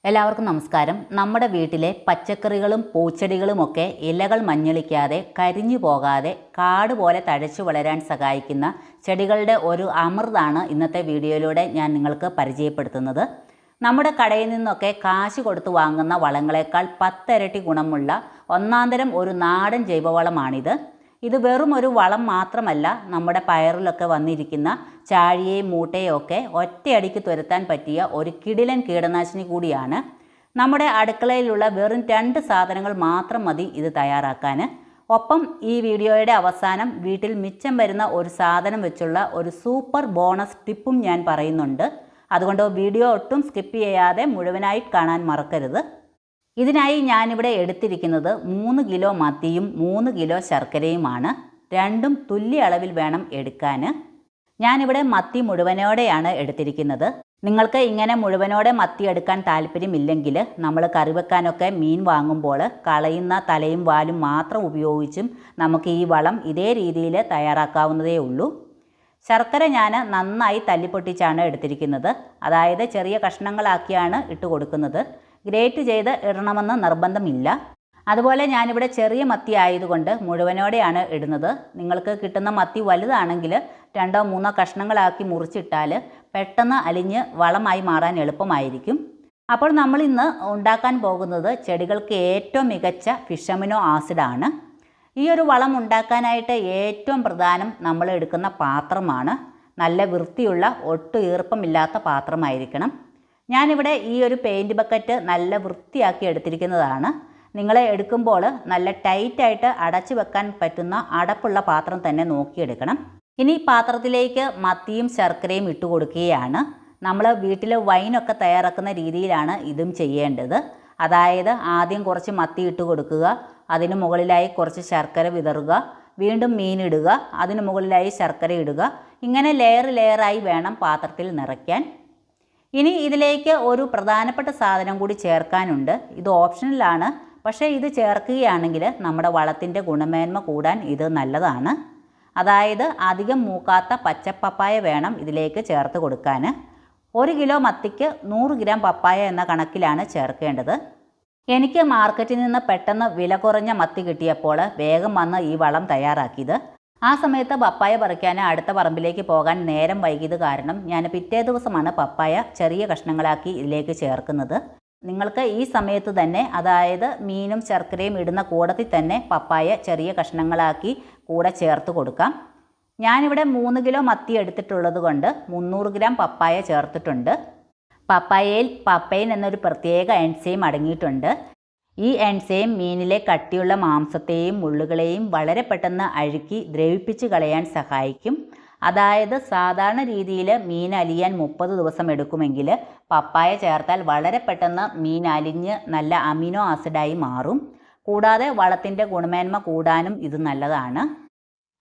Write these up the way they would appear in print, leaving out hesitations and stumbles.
എല്ലാവർക്കും നമസ്കാരം. നമ്മുടെ വീട്ടിലെ പച്ചക്കറികളും പൂച്ചെടികളുമൊക്കെ ഇലകൾ മഞ്ഞളിക്കാതെ കരിഞ്ഞു പോകാതെ കാട് പോലെ തഴച്ചു വളരാൻ സഹായിക്കുന്ന ചെടികളുടെ ഒരു അമൃതാണ് ഇന്നത്തെ വീഡിയോയിലൂടെ ഞാൻ നിങ്ങൾക്ക് പരിചയപ്പെടുത്തുന്നത്. നമ്മുടെ കടയിൽ നിന്നൊക്കെ കാശ് കൊടുത്ത് വാങ്ങുന്ന വളങ്ങളെക്കാൾ 10 ഇരട്ടി ഗുണമുള്ള ഒന്നാന്തരം ഒരു നാടൻ ജൈവവളമാണിത്. ഇത് വെറും ഒരു വളം മാത്രമല്ല, നമ്മുടെ പയറിലൊക്കെ വന്നിരിക്കുന്ന ചാഴിയെയും മൂട്ടയും ഒക്കെ ഒറ്റയടിക്ക് തുരത്താൻ പറ്റിയ ഒരു കിടിലൻ കീടനാശിനി കൂടിയാണ്. നമ്മുടെ അടുക്കളയിലുള്ള വെറും 2 സാധനങ്ങൾ മാത്രം മതി ഇത് തയ്യാറാക്കാൻ. ഒപ്പം ഈ വീഡിയോയുടെ അവസാനം വീട്ടിൽ മിച്ചം വരുന്ന ഒരു സാധനം വെച്ചുള്ള ഒരു സൂപ്പർ ബോണസ് ടിപ്പും ഞാൻ പറയുന്നുണ്ട്. അതുകൊണ്ട് വീഡിയോ ഒട്ടും സ്കിപ്പ് ചെയ്യാതെ മുഴുവനായി കാണാൻ മറക്കരുത്. ഇതിനായി ഞാനിവിടെ എടുത്തിരിക്കുന്നത് 3 കിലോ മത്തിയും 3 കിലോ ശർക്കരയുമാണ്. രണ്ടും തുല്യ അളവിൽ വേണം എടുക്കാൻ. ഞാനിവിടെ മത്തി മുഴുവനോടെയാണ് എടുത്തിരിക്കുന്നത്. നിങ്ങൾക്ക് ഇങ്ങനെ മുഴുവനോടെ മത്തി എടുക്കാൻ താല്പര്യമില്ലെങ്കിൽ നമ്മൾ കറി വെക്കാനൊക്കെ മീൻ വാങ്ങുമ്പോൾ കളയുന്ന തലയും വാലും മാത്രം ഉപയോഗിച്ചും നമുക്ക് ഈ വളം ഇതേ രീതിയിൽ തയ്യാറാക്കാവുന്നതേ ഉള്ളൂ. ശർക്കര ഞാൻ നന്നായി തല്ലിപ്പൊട്ടിച്ചാണ് എടുത്തിരിക്കുന്നത്. അതായത് ചെറിയ കഷ്ണങ്ങളാക്കിയാണ് ഇട്ട് കൊടുക്കുന്നത്. ഗ്രേറ്റ് ചെയ്ത് ഇടണമെന്ന് നിർബന്ധമില്ല. അതുപോലെ ഞാനിവിടെ ചെറിയ മത്തി ആയതുകൊണ്ട് മുഴുവനോടെയാണ് ഇടുന്നത്. നിങ്ങൾക്ക് കിട്ടുന്ന മത്തി വലുതാണെങ്കിൽ 2-3 കഷ്ണങ്ങളാക്കി മുറിച്ചിട്ടാൽ പെട്ടെന്ന് അലിഞ്ഞ് വളമായി മാറാൻ എളുപ്പമായിരിക്കും. അപ്പോൾ നമ്മൾ ഇന്ന് ഉണ്ടാക്കാൻ പോകുന്നത് ചെടികൾക്ക് ഏറ്റവും മികച്ച ഫിഷ് അമിനോ ആസിഡാണ്. ഈ ഒരു വളം ഉണ്ടാക്കാനായിട്ട് ഏറ്റവും പ്രധാനം നമ്മൾ എടുക്കുന്ന പാത്രമാണ്. നല്ല വൃത്തിയുള്ള ഒട്ടും ഈർപ്പമില്ലാത്ത പാത്രമായിരിക്കണം. ഞാനിവിടെ ഈ ഒരു പെയിൻറ്റ് ബക്കറ്റ് നല്ല വൃത്തിയാക്കി എടുത്തിരിക്കുന്നതാണ്. നിങ്ങൾ എടുക്കുമ്പോൾ നല്ല ടൈറ്റായിട്ട് അടച്ചു വെക്കാൻ പറ്റുന്ന അടപ്പുള്ള പാത്രം തന്നെ നോക്കിയെടുക്കണം. ഇനി പാത്രത്തിലേക്ക് മത്തിയും ശർക്കരയും ഇട്ട് കൊടുക്കുകയാണ്. നമ്മൾ വീട്ടിൽ വൈനൊക്കെ തയ്യാറാക്കുന്ന രീതിയിലാണ് ഇതും ചെയ്യേണ്ടത്. അതായത് ആദ്യം കുറച്ച് മത്തി ഇട്ട് കൊടുക്കുക, അതിന് മുകളിലായി കുറച്ച് ശർക്കര വിതറുക, വീണ്ടും മീൻ ഇടുക, അതിന് മുകളിലായി ശർക്കര ഇടുക. ഇങ്ങനെ ലെയറായി വേണം പാത്രത്തിൽ നിറയ്ക്കാൻ. ഇനി ഇതിലേക്ക് ഒരു പ്രധാനപ്പെട്ട സാധനം കൂടി ചേർക്കാനുണ്ട്. ഇത് ഓപ്ഷണലാണ്, പക്ഷേ ഇത് ചേർക്കുകയാണെങ്കിൽ നമ്മുടെ വളത്തിൻ്റെ ഗുണമേന്മ കൂടാൻ ഇത് നല്ലതാണ്. അതായത് അധികം മൂക്കാത്ത പച്ചപ്പപ്പായ വേണം ഇതിലേക്ക് ചേർത്ത് കൊടുക്കാൻ. 1 കിലോ മത്തിക്ക് 100 ഗ്രാം പപ്പായ എന്ന കണക്കിലാണ് ചേർക്കേണ്ടത്. എനിക്ക് മാർക്കറ്റിൽ നിന്ന് പെട്ടെന്ന് വില കുറഞ്ഞ മത്തി കിട്ടിയപ്പോൾ വേഗം വന്ന് ഈ വളം തയ്യാറാക്കിയത്. ആ സമയത്ത് പപ്പായ പറിക്കാൻ അടുത്ത പറമ്പിലേക്ക് പോകാൻ നേരം വൈകിയത് കാരണം ഞാൻ പിറ്റേ ദിവസമാണ് പപ്പായ ചെറിയ കഷ്ണങ്ങളാക്കി ഇതിലേക്ക് ചേർക്കുന്നത്. നിങ്ങൾക്ക് ഈ സമയത്ത് തന്നെ, അതായത് മീനും ശർക്കരയും ഇടുന്ന കൂടത്തിൽ തന്നെ പപ്പായ ചെറിയ കഷ്ണങ്ങളാക്കി കൂടെ ചേർത്ത് കൊടുക്കാം. ഞാനിവിടെ 3 കിലോ മത്തി എടുത്തിട്ടുള്ളത് കൊണ്ട് 300 ഗ്രാം പപ്പായ ചേർത്തിട്ടുണ്ട്. പപ്പായയിൽ പപ്പൈൻ എന്നൊരു പ്രത്യേക എൻസൈം അടങ്ങിയിട്ടുണ്ട്. ഈ എൻസൈം മീനിലെ കട്ടിയുള്ള മാംസത്തെയും മുള്ളുകളെയും വളരെ പെട്ടെന്ന് അഴുക്കി ദ്രവിപ്പിച്ച് കളയാൻ സഹായിക്കും. അതായത് സാധാരണ രീതിയിൽ മീൻ അലിയാൻ 30 ദിവസം എടുക്കുമെങ്കിൽ പപ്പായ ചേർത്താൽ വളരെ പെട്ടെന്ന് മീൻ അലിഞ്ഞ് നല്ല അമിനോ ആസിഡായി മാറും. കൂടാതെ വളത്തിൻ്റെ ഗുണമേന്മ കൂടാനും ഇത് നല്ലതാണ്.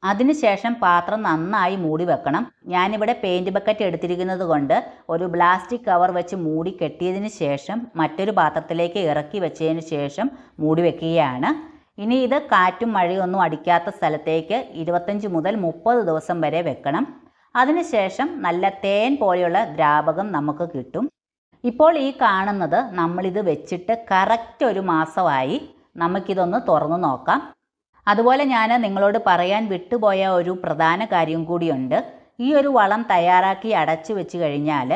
അതിനുശേഷം പാത്രം നന്നായി മൂടി വെക്കണം. ഞാനിവിടെ പെയിൻറ്റ് ബക്കറ്റ് എടുത്തിരിക്കുന്നത് കൊണ്ട് ഒരു പ്ലാസ്റ്റിക് കവർ വെച്ച് മൂടി കെട്ടിയതിന് ശേഷം മറ്റൊരു പാത്രത്തിലേക്ക് ഇറക്കി വെച്ചതിന് ശേഷം മൂടി വെക്കുകയാണ്. ഇനി ഇത് കാറ്റും മഴയൊന്നും അടിക്കാത്ത സ്ഥലത്തേക്ക് 25 മുതൽ 30 ദിവസം വരെ വെക്കണം. അതിനുശേഷം നല്ല തേൻ പോലെയുള്ള ദ്രാവകം നമുക്ക് കിട്ടും. ഇപ്പോൾ ഈ കാണുന്നത് നമ്മളിത് വെച്ചിട്ട് കറക്റ്റ് 1 മാസമായി. നമുക്കിതൊന്ന് തുറന്നു നോക്കാം. അതുപോലെ ഞാൻ നിങ്ങളോട് പറയാൻ വിട്ടുപോയ ഒരു പ്രധാന കാര്യം കൂടിയുണ്ട്. ഈ ഒരു വളം തയ്യാറാക്കി അടച്ചു വെച്ച് കഴിഞ്ഞാൽ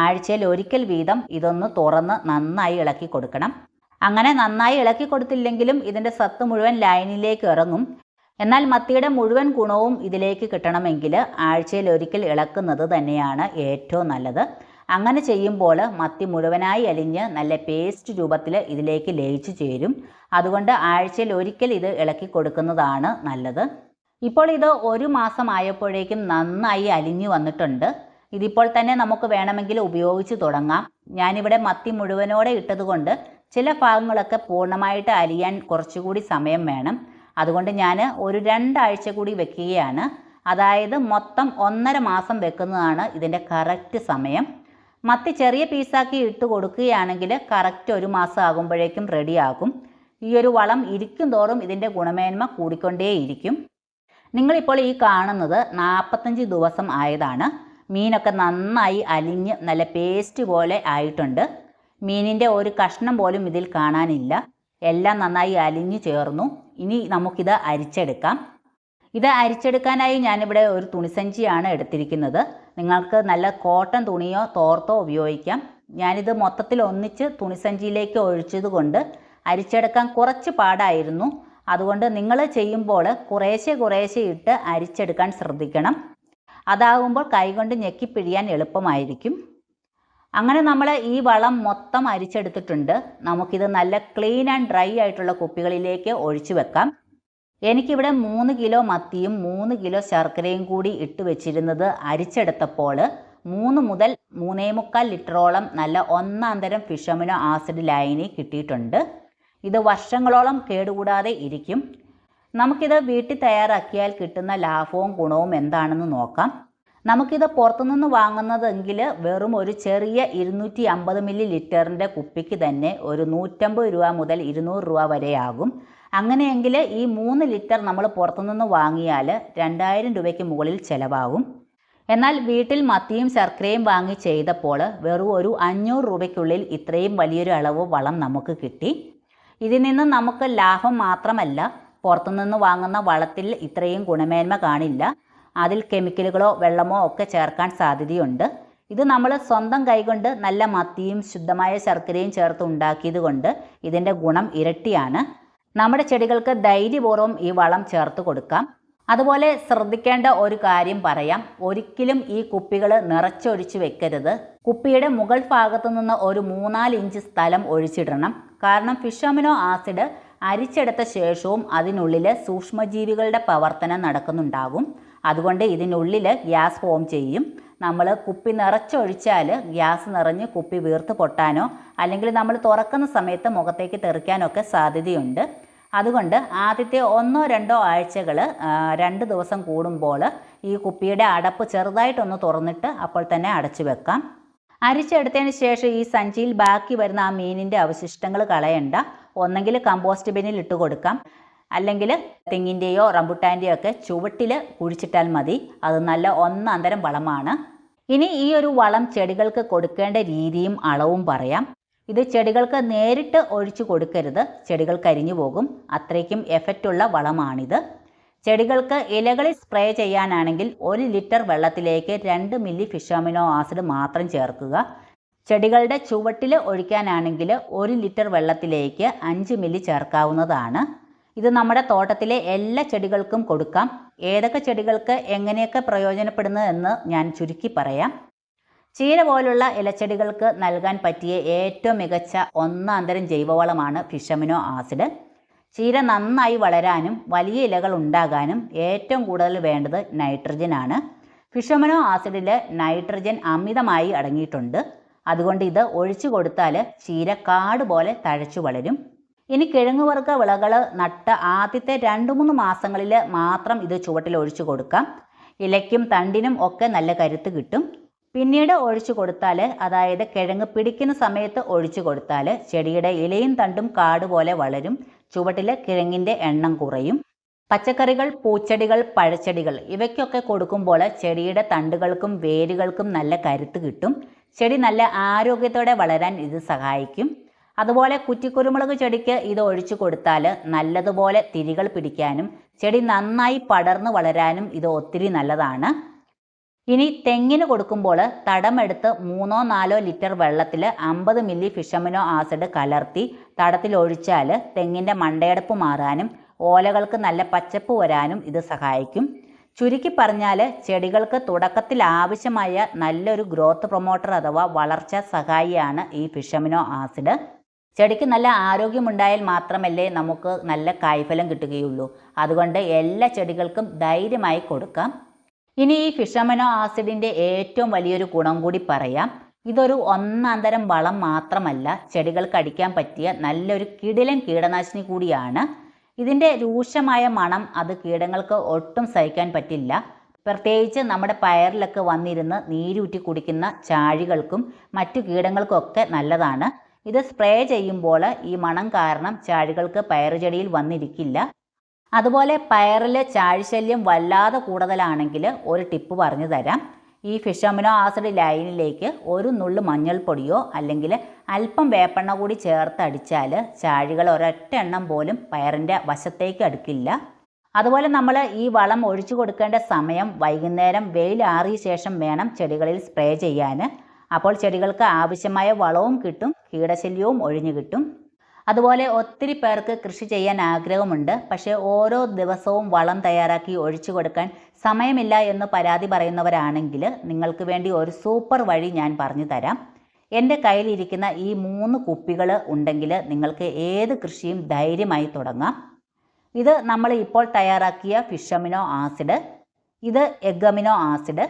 ആഴ്ചയിൽ ഒരിക്കൽ വീതം ഇതൊന്ന് തുറന്ന് നന്നായി ഇളക്കി കൊടുക്കണം. അങ്ങനെ നന്നായി ഇളക്കി കൊടുത്തില്ലെങ്കിലും ഇതിൻ്റെ സത്ത് മുഴുവൻ ലൈനിലേക്ക് ഇറങ്ങും. എന്നാൽ മത്തിയുടെ മുഴുവൻ ഗുണവും ഇതിലേക്ക് കിട്ടണമെങ്കിൽ ആഴ്ചയിൽ ഒരിക്കൽ ഇളക്കുന്നത് തന്നെയാണ് ഏറ്റവും നല്ലത്. അങ്ങനെ ചെയ്യുമ്പോൾ മത്തി മുഴുവനായി അലിഞ്ഞ് നല്ല പേസ്റ്റ് രൂപത്തിൽ ഇതിലേക്ക് ലയിച്ചു ചേരും. അതുകൊണ്ട് ആഴ്ചയിൽ ഒരിക്കൽ ഇത് ഇളക്കി കൊടുക്കുന്നതാണ് നല്ലത്. ഇപ്പോൾ ഇത് 1 മാസം ആയപ്പോഴേക്കും നന്നായി അലിഞ്ഞു വന്നിട്ടുണ്ട്. ഇതിപ്പോൾ തന്നെ നമുക്ക് വേണമെങ്കിൽ ഉപയോഗിച്ച് തുടങ്ങാം. ഞാനിവിടെ മത്തി മുഴുവനോടെ ഇട്ടതുകൊണ്ട് ചില ഭാഗങ്ങളൊക്കെ പൂർണ്ണമായിട്ട് അലിയാൻ കുറച്ചുകൂടി സമയം വേണം. അതുകൊണ്ട് ഞാൻ ഒരു 2 ആഴ്ച കൂടി വെക്കുകയാണ്. അതായത് മൊത്തം 1.5 മാസം വെക്കുന്നതാണ് ഇതിൻ്റെ കറക്റ്റ് സമയം. മത്തി ചെറിയ പീസാക്കി ഇട്ട് കൊടുക്കുകയാണെങ്കിൽ കറക്റ്റ് 1 മാസം ആകുമ്പോഴേക്കും റെഡിയാകും. ഈ ഒരു വളം ഇരിക്കും തോറും ഇതിൻ്റെ ഗുണമേന്മ കൂടിക്കൊണ്ടേയിരിക്കും. നിങ്ങളിപ്പോൾ ഈ കാണുന്നത് 45 ദിവസം ആയതാണ്. മീനൊക്കെ നന്നായി അലിഞ്ഞ് നല്ല പേസ്റ്റ് പോലെ ആയിട്ടുണ്ട്. മീനിൻ്റെ ഒരു കഷ്ണം പോലും ഇതിൽ കാണാനില്ല. എല്ലാം നന്നായി അലിഞ്ഞു ചേർന്നു. ഇനി നമുക്കിത് അരിച്ചെടുക്കാം. ഇത് അരിച്ചെടുക്കാനായി ഞാനിവിടെ ഒരു തുണിസഞ്ചിയാണ് എടുത്തിരിക്കുന്നത്. നിങ്ങൾക്ക് നല്ല കോട്ടൺ തുണിയോ തോർത്തോ ഉപയോഗിക്കാം. ഞാനിത് മൊത്തത്തിൽ ഒന്നിച്ച് തുണിസഞ്ചിയിലേക്ക് ഒഴിച്ചതുകൊണ്ട് അരിച്ചെടുക്കാൻ കുറച്ച് പാടായിരുന്നു. അതുകൊണ്ട് നിങ്ങൾ ചെയ്യുമ്പോൾ കുറേശ്ശെ ഇട്ട് അരിച്ചെടുക്കാൻ ശ്രദ്ധിക്കണം. അതാകുമ്പോൾ കൈകൊണ്ട് ഞെക്കിപ്പിഴിയാൻ എളുപ്പമായിരിക്കും. അങ്ങനെ നമ്മൾ ഈ വളം മൊത്തം അരിച്ചെടുത്തിട്ടുണ്ട്. നമുക്കിത് നല്ല ക്ലീൻ ആൻഡ് ഡ്രൈ ആയിട്ടുള്ള കുപ്പികളിലേക്ക് ഒഴിച്ചു വെക്കാം. എനിക്കിവിടെ 3 കിലോ മത്തിയും 3 കിലോ ശർക്കരയും കൂടി ഇട്ട് വെച്ചിരുന്നത് അരിച്ചെടുത്തപ്പോൾ 3 മുതൽ 3.25 ലിറ്ററോളം നല്ല ഒന്നാന്തരം ഫിഷ് അമിനോ ആസിഡ് ലായനി കിട്ടിയിട്ടുണ്ട്. ഇത് വർഷങ്ങളോളം കേടുകൂടാതെ ഇരിക്കും. നമുക്കിത് വീട്ടിൽ തയ്യാറാക്കിയാൽ കിട്ടുന്ന ലാഭവും ഗുണവും എന്താണെന്ന് നോക്കാം. നമുക്കിത് പുറത്തുനിന്ന് വാങ്ങുന്നതെങ്കിൽ വെറും ഒരു ചെറിയ 250 മില്ലി ലിറ്ററിൻ്റെ കുപ്പിക്ക് തന്നെ ഒരു 150 രൂപ മുതൽ 200 രൂപ വരെയാകും. അങ്ങനെയെങ്കിൽ ഈ 3 ലിറ്റർ നമ്മൾ പുറത്തുനിന്ന് വാങ്ങിയാൽ 2000 രൂപയ്ക്ക് മുകളിൽ ചിലവാകും. എന്നാൽ വീട്ടിൽ മത്തിയും ശർക്കരയും വാങ്ങി ചെയ്തപ്പോൾ വെറും ഒരു 500 രൂപയ്ക്കുള്ളിൽ ഇത്രയും വലിയൊരു അളവ് വളം നമുക്ക് കിട്ടി. ഇതിൽ നിന്ന് നമുക്ക് ലാഭം മാത്രമല്ല, പുറത്തുനിന്ന് വാങ്ങുന്ന വളത്തിൽ ഇത്രയും ഗുണമേന്മ കാണില്ല. അതിൽ കെമിക്കലുകളോ വെള്ളമോ ഒക്കെ ചേർക്കാൻ സാധ്യതയുണ്ട്. ഇത് നമ്മൾ സ്വന്തം കൈകൊണ്ട് നല്ല മത്തിയും ശുദ്ധമായ ശർക്കരയും ചേർത്ത് ഉണ്ടാക്കിയത് കൊണ്ട് ഇതിൻ്റെ ഗുണം ഇരട്ടിയാണ്. നമ്മുടെ ചെടികൾക്ക് ധൈര്യപൂർവ്വം ഈ വളം ചേർത്ത് കൊടുക്കാം. അതുപോലെ ശ്രദ്ധിക്കേണ്ട ഒരു കാര്യം പറയാം. ഒരിക്കലും ഈ കുപ്പികൾ നിറച്ചൊഴിച്ച് വെക്കരുത്. കുപ്പിയുടെ മുകൾ ഭാഗത്തു നിന്ന് ഒരു 3-4 ഇഞ്ച് സ്ഥലം ഒഴിച്ചിടണം. കാരണം ഫിഷ് അമിനോ ആസിഡ് അരിച്ചെടുത്ത ശേഷവും അതിനുള്ളിൽ സൂക്ഷ്മജീവികളുടെ പ്രവർത്തനം നടക്കുന്നുണ്ടാകും. അതുകൊണ്ട് ഇതിനുള്ളിൽ ഗ്യാസ് ഫോം ചെയ്യും. നമ്മൾ കുപ്പി നിറച്ചൊഴിച്ചാൽ ഗ്യാസ് നിറഞ്ഞ് കുപ്പി വീർത്ത് പൊട്ടാനോ അല്ലെങ്കിൽ നമ്മൾ തുറക്കുന്ന സമയത്ത് മുഖത്തേക്ക് തെറിക്കാനൊക്കെ സാധ്യതയുണ്ട്. അതുകൊണ്ട് ആദ്യത്തെ 1-2 ആഴ്ചകൾ 2 ദിവസം കൂടുമ്പോൾ ഈ കുപ്പിയുടെ അടപ്പ് ചെറുതായിട്ടൊന്ന് തുറന്നിട്ട് അപ്പോൾ തന്നെ അടച്ചു വെക്കാം. അരിച്ചെടുത്തതിന് ശേഷം ഈ സഞ്ചിയിൽ ബാക്കി വരുന്ന ആ മീനിൻ്റെ അവശിഷ്ടങ്ങൾ കളയണ്ട. ഒന്നെങ്കിൽ കമ്പോസ്റ്റ് ബിന്നിൽ ഇട്ട് കൊടുക്കാം, അല്ലെങ്കിൽ തെങ്ങിൻ്റെയോ റംബുട്ടാൻ്റെയോ ഒക്കെ ചുവട്ടിൽ കുഴിച്ചിട്ടാൽ മതി. അത് നല്ല ഒന്നാന്തരം വളമാണ്. ഇനി ഈ ഒരു വളം ചെടികൾക്ക് കൊടുക്കേണ്ട രീതിയും അളവും പറയാം. ഇത് ചെടികൾക്ക് നേരിട്ട് ഒഴിച്ചു കൊടുക്കരുത്, ചെടികൾ കരിഞ്ഞു പോകും. അത്രയ്ക്കും എഫക്റ്റുള്ള വളമാണിത്. ചെടികൾക്ക് ഇലകളിൽ സ്പ്രേ ചെയ്യാനാണെങ്കിൽ 1 ലിറ്റർ വെള്ളത്തിലേക്ക് 2 മില്ലി ഫിഷ് അമിനോ ആസിഡ് മാത്രം ചേർക്കുക. ചെടികളുടെ ചുവട്ടിൽ ഒഴിക്കാനാണെങ്കിൽ 1 ലിറ്റർ വെള്ളത്തിലേക്ക് 5 മില്ലി ചേർക്കാവുന്നതാണ്. ഇത് നമ്മുടെ തോട്ടത്തിലെ എല്ലാ ചെടികൾക്കും കൊടുക്കാം. ഏതൊക്കെ ചെടികൾക്ക് എങ്ങനെയൊക്കെ പ്രയോജനപ്പെടുന്നു എന്ന് ഞാൻ ചുരുക്കി പറയാം. ചീര പോലുള്ള ഇലച്ചെടികൾക്ക് നൽകാൻ പറ്റിയ ഏറ്റവും മികച്ച ഒന്നാന്തരം ജൈവവളമാണ് ഫിഷ് അമിനോ ആസിഡ്. ചീര നന്നായി വളരാനും വലിയ ഇലകൾ ഉണ്ടാകാനും ഏറ്റവും കൂടുതൽ വേണ്ടത് നൈട്രജനാണ്. ഫിഷ് അമിനോ ആസിഡിൽ നൈട്രജൻ അമിതമായി അടങ്ങിയിട്ടുണ്ട്. അതുകൊണ്ട് ഇത് ഒഴിച്ചു കൊടുത്താൽ ചീര കാട് പോലെ തഴച്ചു വളരും. ഇനി കിഴങ്ങുവർഗ്ഗ വിളകൾ നട്ട ആദ്യത്തെ 2-3 മാസങ്ങളിൽ മാത്രം ഇത് ചുവട്ടിൽ ഒഴിച്ചു കൊടുക്കാം. ഇലയ്ക്കും തണ്ടിനും ഒക്കെ നല്ല കരുത്ത് കിട്ടും. പിന്നീട് ഒഴിച്ചു കൊടുത്താൽ, അതായത് കിഴങ്ങ് പിടിക്കുന്ന സമയത്ത് ഒഴിച്ചു കൊടുത്താൽ ചെടിയുടെ ഇലയും തണ്ടും കാട് പോലെ വളരും. ചുവട്ടിൽ കിഴങ്ങിൻ്റെ എണ്ണം കുറയും. പച്ചക്കറികൾ, പൂച്ചെടികൾ, പഴച്ചെടികൾ ഇവയ്ക്കൊക്കെ കൊടുക്കുമ്പോൾ ചെടിയുടെ തണ്ടുകൾക്കും വേരുകൾക്കും നല്ല കരുത്ത് കിട്ടും. ചെടി നല്ല ആരോഗ്യത്തോടെ വളരാൻ ഇത് സഹായിക്കും. അതുപോലെ കുറ്റിക്കുരുമുളക് ചെടിക്ക് ഇത് ഒഴിച്ചു കൊടുത്താൽ നല്ലതുപോലെ തിരികൾ പിടിക്കാനും ചെടി നന്നായി പടർന്നു വളരാനും ഇത് ഒത്തിരി നല്ലതാണ്. ഇനി തെങ്ങിന് കൊടുക്കുമ്പോൾ തടമെടുത്ത് 3-4 ലിറ്റർ വെള്ളത്തിൽ 50 മില്ലി ഫിഷ് അമിനോ ആസിഡ് കലർത്തി തടത്തിൽ ഒഴിച്ചാൽ തെങ്ങിൻ്റെ മണ്ടയടപ്പ് മാറാനും ഓലകൾക്ക് നല്ല പച്ചപ്പ് വരാനും ഇത് സഹായിക്കും. ചുരുക്കി പറഞ്ഞാൽ ചെടികൾക്ക് തുടക്കത്തിൽ ആവശ്യമായ നല്ലൊരു ഗ്രോത്ത് പ്രൊമോട്ടർ അഥവാ വളർച്ചാ സഹായിയാണ് ഈ ഫിഷ് അമിനോ ആസിഡ്. ചെടിക്ക് നല്ല ആരോഗ്യമുണ്ടായാൽ മാത്രമല്ലേ നമുക്ക് നല്ല കായ്ഫലം കിട്ടുകയുള്ളൂ. അതുകൊണ്ട് എല്ലാ ചെടികൾക്കും ധൈര്യമായി കൊടുക്കാം. ഇനി ഈ ഫിഷ് അമിനോ ആസിഡിൻ്റെ ഏറ്റവും വലിയൊരു ഗുണം കൂടി പറയാം. ഇതൊരു ഒന്നാന്തരം വളം മാത്രമല്ല, ചെടികൾക്ക് അടിക്കാൻ പറ്റിയ നല്ലൊരു കിടിലൻ കീടനാശിനി കൂടിയാണ്. ഇതിൻ്റെ രൂക്ഷമായ മണം അത് കീടങ്ങൾക്ക് ഒട്ടും സഹിക്കാൻ പറ്റില്ല. പ്രത്യേകിച്ച് നമ്മുടെ പയറിലൊക്കെ വന്നിരുന്ന് നീരൂറ്റി കുടിക്കുന്ന ചാഴികൾക്കും മറ്റു കീടങ്ങൾക്കൊക്കെ നല്ലതാണ്. ഇത് സ്പ്രേ ചെയ്യുമ്പോൾ ഈ മണം കാരണം ചാഴികൾക്ക് പയറുചെടിയിൽ വന്നിരിക്കില്ല. അതുപോലെ പയറിൽ ചാഴിശല്യം വല്ലാതെ കൂടുതലാണെങ്കിൽ ഒരു ടിപ്പ് പറഞ്ഞു തരാം. ഈ ഫിഷ് അമിനോ ആസിഡ് ലൈനിലേക്ക് ഒരു നുള്ളു മഞ്ഞൾപ്പൊടിയോ അല്ലെങ്കിൽ അല്പം വേപ്പെണ്ണ കൂടി ചേർത്ത് അടിച്ചാൽ ചാഴികൾ ഒരൊറ്റ എണ്ണം പോലും പയറിൻ്റെ വശത്തേക്ക് അടുക്കില്ല. അതുപോലെ നമ്മൾ ഈ വളം ഒഴിച്ചു കൊടുക്കേണ്ട സമയം വൈകുന്നേരം വെയിലാറിയ ശേഷം വേണം ചെടികളിൽ സ്പ്രേ ചെയ്യാൻ. അപ്പോൾ ചെടികൾക്ക് ആവശ്യമായ വളവും കിട്ടും, കീടശല്യവും ഒഴിഞ്ഞു കിട്ടും. അതുപോലെ ഒത്തിരി പേർക്ക് കൃഷി ചെയ്യാൻ ആഗ്രഹമുണ്ട്, പക്ഷേ ഓരോ ദിവസവും വളം തയ്യാറാക്കി ഒഴിച്ചു കൊടുക്കാൻ സമയമില്ല എന്ന് പരാതി പറയുന്നവരാണെങ്കിൽ നിങ്ങൾക്ക് വേണ്ടി ഒരു സൂപ്പർ വഴി ഞാൻ പറഞ്ഞു തരാം. എൻ്റെ കയ്യിലിരിക്കുന്ന ഈ 3 കുപ്പികൾ ഉണ്ടെങ്കിൽ നിങ്ങൾക്ക് ഏത് കൃഷിയും ധൈര്യമായി തുടങ്ങാം. ഇത് നമ്മൾ ഇപ്പോൾ തയ്യാറാക്കിയ ഫിഷ് അമിനോ ആസിഡ്, ഇത് എഗ് അമിനോ ആസിഡ്,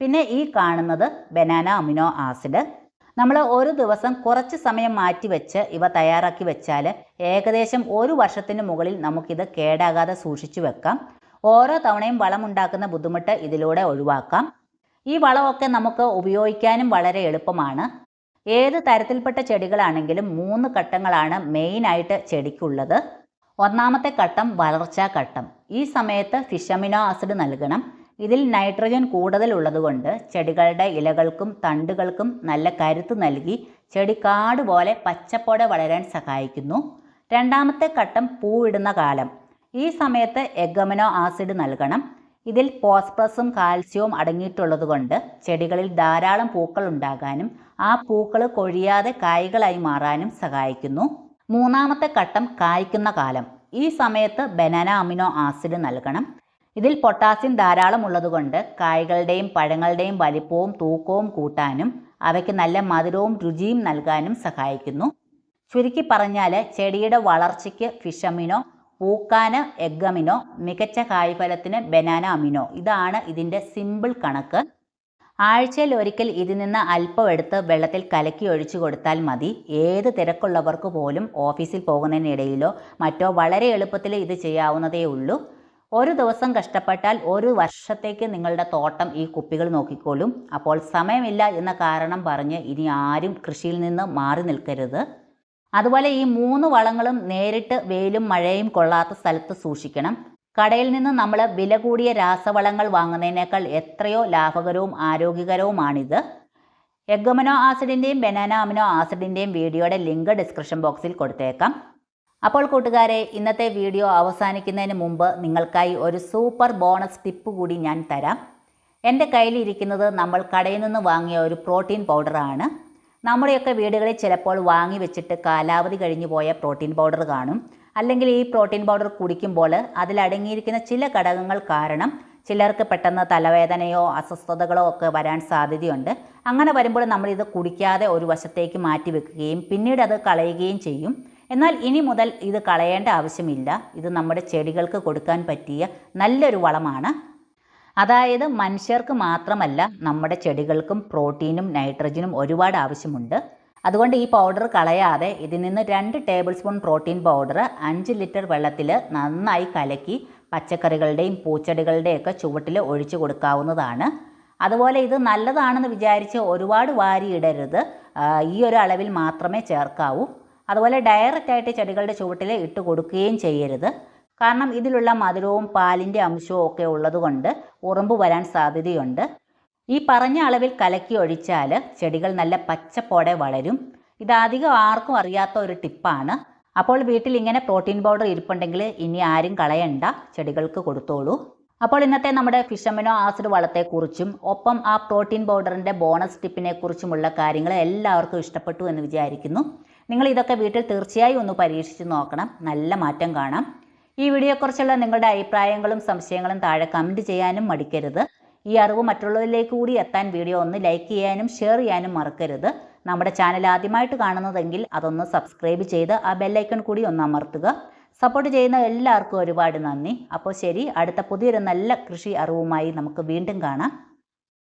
പിന്നെ ഈ കാണുന്നത് ബനാന അമിനോ ആസിഡ്. നമ്മൾ ഒരു ദിവസം കുറച്ച് സമയം മാറ്റി വെച്ച് ഇവ തയ്യാറാക്കി വെച്ചാൽ ഏകദേശം 1 വർഷത്തിന് മുകളിൽ നമുക്കിത് കേടാകാതെ സൂക്ഷിച്ചു വെക്കാം. ഓരോ തവണയും വളമുണ്ടാക്കുന്ന ബുദ്ധിമുട്ട് ഇതിലൂടെ ഒഴിവാക്കാം. ഈ വളമൊക്കെ നമുക്ക് ഉപയോഗിക്കാനും വളരെ എളുപ്പമാണ്. ഏത് തരത്തിൽപ്പെട്ട ചെടികളാണെങ്കിലും 3 ഘട്ടങ്ങളാണ് മെയിനായിട്ട് ചെടിക്കുള്ളത്. ഒന്നാമത്തെ ഘട്ടം വളർച്ചാ ഘട്ടം. ഈ സമയത്ത് ഫിഷ് അമിനോ ആസിഡ് നൽകണം. ഇതിൽ നൈട്രജൻ കൂടുതൽ ഉള്ളതുകൊണ്ട് ചെടികളുടെ ഇലകൾക്കും തണ്ടുകൾക്കും നല്ല കരുത്ത് നൽകി ചെടി കാട് പോലെ പച്ചപ്പോടെ വളരാൻ സഹായിക്കുന്നു. രണ്ടാമത്തെ ഘട്ടം പൂവിടുന്ന കാലം. ഈ സമയത്ത് എഗ് അമിനോ ആസിഡ് നൽകണം. ഇതിൽ ഫോസ്ഫറസും കാൽസ്യവും അടങ്ങിയിട്ടുള്ളതുകൊണ്ട് ചെടികളിൽ ധാരാളം പൂക്കൾ ഉണ്ടാകാനും ആ പൂക്കൾ കൊഴിയാതെ കായ്കളായി മാറാനും സഹായിക്കുന്നു. മൂന്നാമത്തെ ഘട്ടം കായ്ക്കുന്ന കാലം. ഈ സമയത്ത് ബനാന അമിനോ ആസിഡ് നൽകണം. ഇതിൽ പൊട്ടാസ്യം ധാരാളം ഉള്ളതുകൊണ്ട് കായ്കളുടെയും പഴങ്ങളുടെയും വലിപ്പവും തൂക്കവും കൂട്ടാനും അവയ്ക്ക് നല്ല മധുരവും രുചിയും നൽകാനും സഹായിക്കുന്നു. ചുരുക്കി പറഞ്ഞാൽ ചെടിയുടെ വളർച്ചയ്ക്ക് ഫിഷ് അമിനോ, പൂക്കാന് എഗ് അമിനോ, മികച്ച കായ്ഫലത്തിന് ബനാന അമിനോ. ഇതാണ് ഇതിൻ്റെ സിമ്പിൾ കണക്ക്. ആഴ്ചയിൽ ഒരിക്കൽ ഇതിൽ നിന്ന് അല്പം എടുത്ത് വെള്ളത്തിൽ കലക്കി ഒഴിച്ചു കൊടുത്താൽ മതി. ഏത് തിരക്കുള്ളവർക്ക് പോലും ഓഫീസിൽ പോകുന്നതിനിടയിലോ മറ്റോ വളരെ എളുപ്പത്തിൽ ഇത് ചെയ്യാവുന്നതേ ഉള്ളൂ. ഒരു ദിവസം കഷ്ടപ്പെട്ടാൽ 1 വർഷത്തേക്ക് നിങ്ങളുടെ തോട്ടം ഈ കുപ്പികൾ നോക്കിക്കോളും. അപ്പോൾ സമയമില്ല എന്ന കാരണം പറഞ്ഞ് ഇനി ആരും കൃഷിയിൽ നിന്ന് മാറി നിൽക്കരുത്. അതുപോലെ ഈ 3 വളങ്ങളും നേരിട്ട് വെയിലും മഴയും കൊള്ളാത്ത സ്ഥലത്ത് സൂക്ഷിക്കണം. കടയിൽ നിന്ന് നമ്മൾ വില കൂടിയ രാസവളങ്ങൾ വാങ്ങുന്നതിനേക്കാൾ എത്രയോ ലാഭകരവും ആരോഗ്യകരവുമാണിത്. എഗ് അമിനോ ആസിഡിൻ്റെയും ബനാന അമിനോ ആസിഡിൻ്റെയും വീഡിയോയുടെ ലിങ്ക് ഡിസ്ക്രിപ്ഷൻ ബോക്സിൽ കൊടുത്തേക്കാം. അപ്പോൾ കൂട്ടുകാരെ, ഇന്നത്തെ വീഡിയോ അവസാനിക്കുന്നതിന് മുമ്പ് നിങ്ങൾക്കായി ഒരു സൂപ്പർ ബോണസ് ടിപ്പ് കൂടി ഞാൻ തരാം. എൻ്റെ കയ്യിലിരിക്കുന്നത് നമ്മൾ കടയിൽ നിന്ന് വാങ്ങിയ ഒരു പ്രോട്ടീൻ പൗഡറാണ്. നമ്മുടെയൊക്കെ വീടുകളിൽ ചിലപ്പോൾ വാങ്ങി വെച്ചിട്ട് കാലാവധി കഴിഞ്ഞു പോയ പ്രോട്ടീൻ പൗഡർ കാണും. അല്ലെങ്കിൽ ഈ പ്രോട്ടീൻ പൗഡർ കുടിക്കുമ്പോൾ അതിലടങ്ങിയിരിക്കുന്ന ചില ഘടകങ്ങൾ കാരണം ചിലർക്ക് പെട്ടെന്ന് തലവേദനയോ അസ്വസ്ഥതകളോ ഒക്കെ വരാൻ സാധ്യതയുണ്ട്. അങ്ങനെ വരുമ്പോൾ നമ്മളിത് കുടിക്കാതെ ഒരു വശത്തേക്ക് മാറ്റി വെക്കുകയും പിന്നീട് അത് കളയുകയും ചെയ്യും. എന്നാൽ ഇനി മുതൽ ഇത് കളയേണ്ട ആവശ്യമില്ല. ഇത് നമ്മുടെ ചെടികൾക്ക് കൊടുക്കാൻ പറ്റിയ നല്ലൊരു വളമാണ്. അതായത് മനുഷ്യർക്ക് മാത്രമല്ല, നമ്മുടെ ചെടികൾക്കും പ്രോട്ടീനും നൈട്രജനും ഒരുപാട് ആവശ്യമുണ്ട്. അതുകൊണ്ട് ഈ പൗഡർ കളയാതെ ഇതിൽ നിന്ന് 2 table spoon protein powder 5 litre വെള്ളത്തിൽ നന്നായി കലക്കി പച്ചക്കറികളുടെയും പൂച്ചെടികളുടെയൊക്കെ ചുവട്ടിൽ ഒഴിച്ചു കൊടുക്കാവുന്നതാണ്. അതുപോലെ ഇത് നല്ലതാണെന്ന് വിചാരിച്ച് ഒരുപാട് വാരിയിടരുത്. ഈ ഒരു അളവിൽ മാത്രമേ ചേർക്കാവൂ. അതുപോലെ ഡയറക്റ്റായിട്ട് ചെടികളുടെ ചുവട്ടിൽ ഇട്ട് കൊടുക്കുകയും ചെയ്യരുത്. കാരണം ഇതിലുള്ള മധുരവും പാലിൻ്റെ അംശവും ഒക്കെ ഉള്ളതുകൊണ്ട് ഉറുമ്പ് വരാൻ സാധ്യതയുണ്ട്. ഈ പറഞ്ഞ അളവിൽ കലക്കി ഒഴിച്ചാൽ ചെടികൾ നല്ല പച്ചപ്പോടെ വളരും. ഇതധികം ആർക്കും അറിയാത്ത ഒരു ടിപ്പാണ്. അപ്പോൾ വീട്ടിൽ ഇങ്ങനെ പ്രോട്ടീൻ പൗഡർ ഇരിപ്പുണ്ടെങ്കിൽ ഇനി ആരും കളയണ്ട, ചെടികൾക്ക് കൊടുത്തോളൂ. അപ്പോൾ ഇന്നത്തെ നമ്മുടെ ഫിഷ് അമിനോ ആസിഡ് വളത്തെക്കുറിച്ചും ഒപ്പം ആ പ്രോട്ടീൻ പൗഡറിൻ്റെ ബോണസ് ടിപ്പിനെ കുറിച്ചുമുള്ള കാര്യങ്ങൾ എല്ലാവർക്കും ഇഷ്ടപ്പെട്ടു എന്ന് വിചാരിക്കുന്നു. നിങ്ങൾ ഇതൊക്കെ വീട്ടിൽ തീർച്ചയായും ഒന്ന് പരീക്ഷിച്ച് നോക്കണം. നല്ല മാറ്റം കാണാം. ഈ വീഡിയോയെക്കുറിച്ചുള്ള നിങ്ങളുടെ അഭിപ്രായങ്ങളും സംശയങ്ങളും താഴെ കമൻറ്റ് ചെയ്യാനും മടിക്കരുത്. ഈ അറിവ് മറ്റുള്ളവരിലേക്ക് കൂടി എത്താൻ വീഡിയോ ഒന്ന് ലൈക്ക് ചെയ്യാനും ഷെയർ ചെയ്യാനും മറക്കരുത്. നമ്മുടെ ചാനൽ ആദ്യമായിട്ട് കാണുന്നതെങ്കിൽ അതൊന്ന് സബ്സ്ക്രൈബ് ചെയ്ത് ആ ബെല്ലൈക്കൺ കൂടി ഒന്ന് അമർത്തുക. സപ്പോർട്ട് ചെയ്യുന്ന എല്ലാവർക്കും ഒരുപാട് നന്ദി. അപ്പോൾ ശരി, അടുത്ത പുതിയൊരു നല്ല കൃഷി അറിവുമായി നമുക്ക് വീണ്ടും കാണാം.